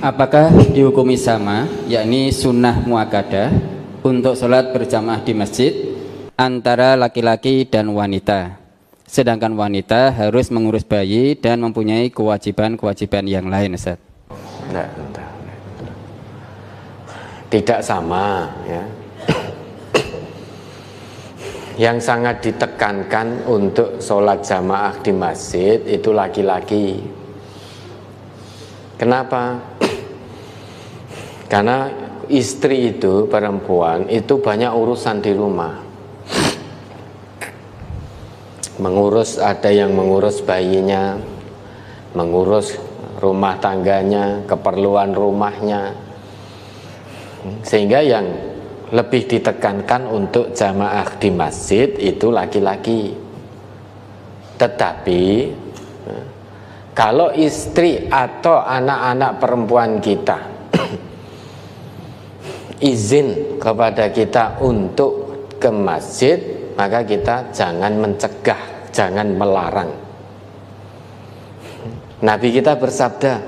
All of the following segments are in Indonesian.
Apakah dihukumi sama, yakni sunnah muakkadah untuk sholat berjamaah di masjid antara laki-laki dan wanita, sedangkan wanita harus mengurus bayi dan mempunyai kewajiban-kewajiban yang lain, Ustaz? Enggak. Tidak sama, ya. Yang sangat ditekankan untuk sholat jamaah di masjid itu laki-laki. Kenapa? Karena istri itu, perempuan itu banyak urusan di rumah. Mengurus, ada yang mengurus bayinya, mengurus rumah tangganya, keperluan rumahnya. Sehingga yang lebih ditekankan untuk jamaah di masjid itu laki-laki. Tetapi kalau istri atau anak-anak perempuan kita izin kepada kita untuk ke masjid, maka kita jangan mencegah, jangan melarang. Nabi kita bersabda,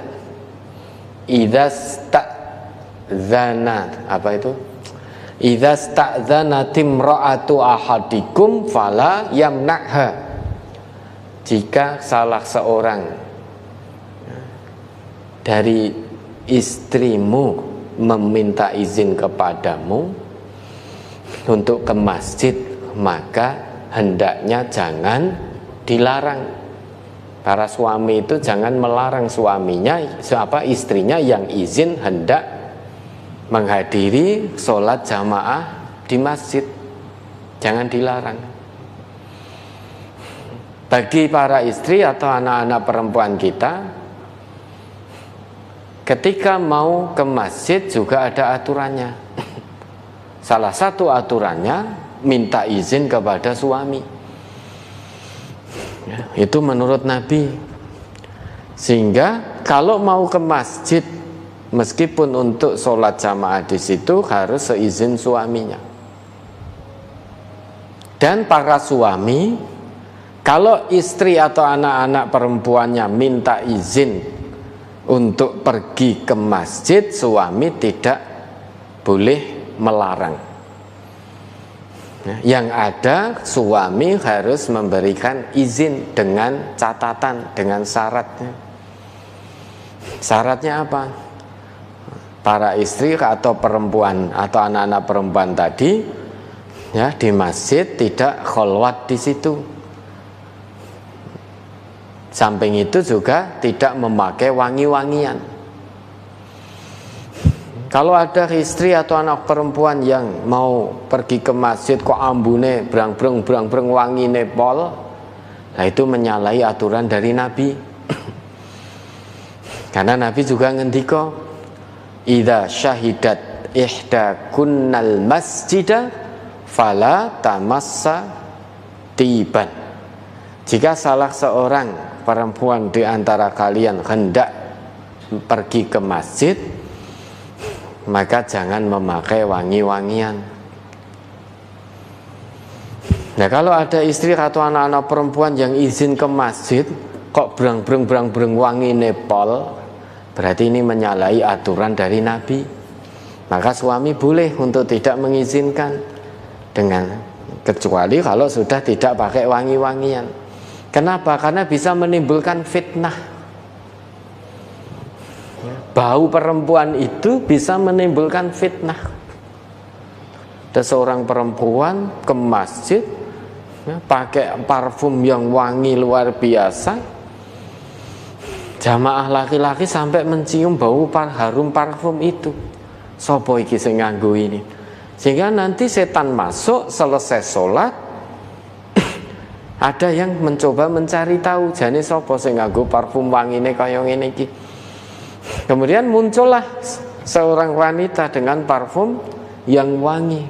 idza sta'dzana, apa itu? Idza sta'dzanat imra'atu ahadikum fala yamna'ha. Jika salah seorang dari istrimu meminta izin kepadamu untuk ke masjid, maka hendaknya jangan dilarang. Para suami itu jangan melarang suaminya, istrinya yang izin hendak menghadiri sholat jamaah di masjid. Jangan dilarang. Bagi para istri atau anak-anak perempuan kita, ketika mau ke masjid juga ada aturannya. Salah satu aturannya minta izin kepada suami. Itu menurut Nabi. Sehingga kalau mau ke masjid, meskipun untuk sholat jamaah di situ harus seizin suaminya. Dan para suami, kalau istri atau anak-anak perempuannya minta izin untuk pergi ke masjid, suami tidak boleh melarang. Yang ada suami harus memberikan izin dengan catatan, dengan syaratnya. Syaratnya apa? Para istri atau perempuan atau anak-anak perempuan tadi, ya, di masjid tidak kholwat di situ. Samping itu juga tidak memakai wangi-wangian. Kalau ada istri atau anak perempuan yang mau pergi ke masjid kok ambune brang-breng wangi nepol, nah itu menyalahi aturan dari Nabi. Karena Nabi juga ngendika, idza syahidat ihdakunnal masjidah fala tamassa tiban. Jika salah seorang perempuan di antara kalian hendak pergi ke masjid, maka jangan memakai wangi-wangian. Nah, kalau ada istri atau anak-anak perempuan yang izin ke masjid kok brang-breng wangi nepol, berarti ini menyalahi aturan dari Nabi. Maka suami boleh untuk tidak mengizinkan, dengan kecuali kalau sudah tidak pakai wangi-wangian. Kenapa? Karena bisa menimbulkan fitnah. Bau perempuan itu bisa menimbulkan fitnah. Ada seorang perempuan ke masjid, ya, pakai parfum yang wangi luar biasa. Jamaah laki-laki sampai mencium bau harum parfum itu. Sopo iki sing nganggo ini? Sehingga nanti setan masuk, selesai sholat, ada yang mencoba mencari tahu jane sopo sing nganggo parfum wangine kaya ngene iki. Kemudian muncullah seorang wanita dengan parfum yang wangi,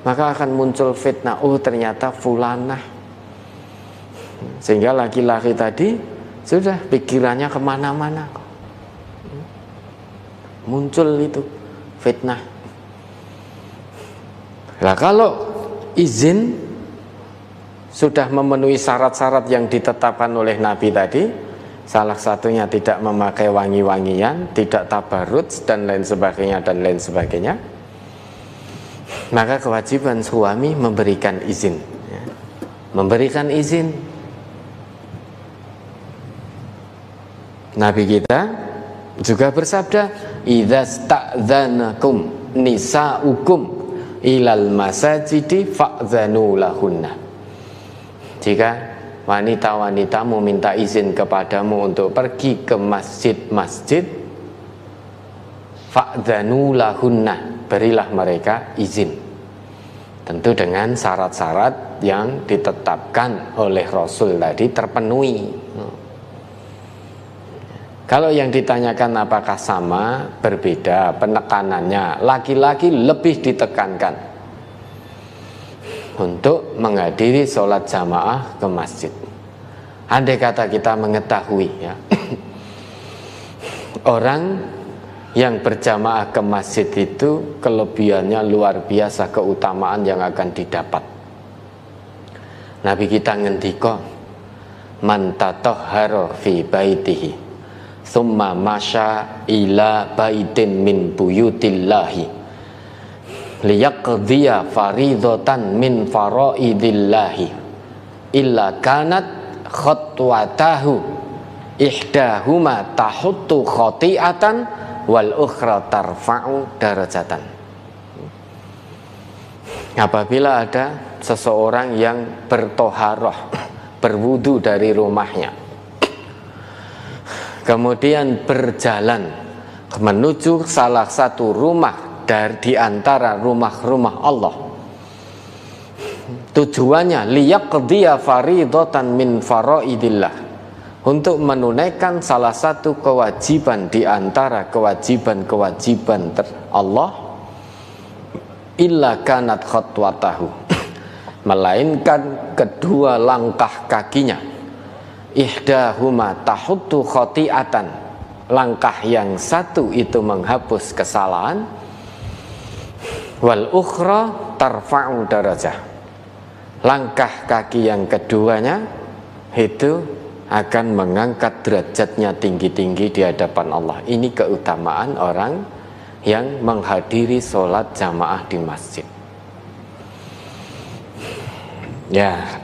maka akan muncul fitnah. Oh, ternyata fulanah. Sehingga laki-laki tadi sudah pikirannya kemana-mana, muncul itu fitnah. Nah, kalau izin sudah memenuhi syarat-syarat yang ditetapkan oleh Nabi tadi, salah satunya tidak memakai wangi-wangian, tidak tabarruj dan lain sebagainya, maka kewajiban suami memberikan izin, ya. Memberikan izin. Nabi kita juga bersabda, idza sta'dzanakum nisa'ukum ilal masajidi fa'dzanu lahunna. Jika wanita-wanitamu minta izin kepadamu untuk pergi ke masjid-masjid, fa'dzanu lahunna, berilah mereka izin. Tentu dengan syarat-syarat yang ditetapkan oleh Rasul tadi terpenuhi. Kalau yang ditanyakan apakah sama, berbeda penekanannya. Laki-laki lebih ditekankan untuk menghadiri sholat jamaah ke masjid. Andai kata kita mengetahui, ya, orang yang berjamaah ke masjid itu kelebihannya luar biasa, keutamaan yang akan didapat. Nabi kita ngendika, man tatahhara fi baitihi summa masya ila baitin min buyutillahi liyaqdhiya faridatan min faraidillahi illa kanat khatwatahu ihdahuma tahuttu khati'atan wal ukhra tarfa'u darajatan. Apabila ada seseorang yang bertoharoh, berwudu dari rumahnya, kemudian berjalan menuju salah satu rumah di antara rumah-rumah Allah, tujuannya liyaqdhiya faridatan min faraidillah, untuk menunaikan salah satu kewajiban di antara kewajiban-kewajiban Allah, illa kanat khatwatahu, melainkan kedua langkah kakinya, ihdahuma tahuttu khati'atan, langkah yang satu itu menghapus kesalahan, wal ukhra tarfa'u darajah, langkah kaki yang keduanya itu akan mengangkat derajatnya tinggi-tinggi di hadapan Allah. Ini keutamaan orang yang menghadiri sholat jamaah di masjid, ya.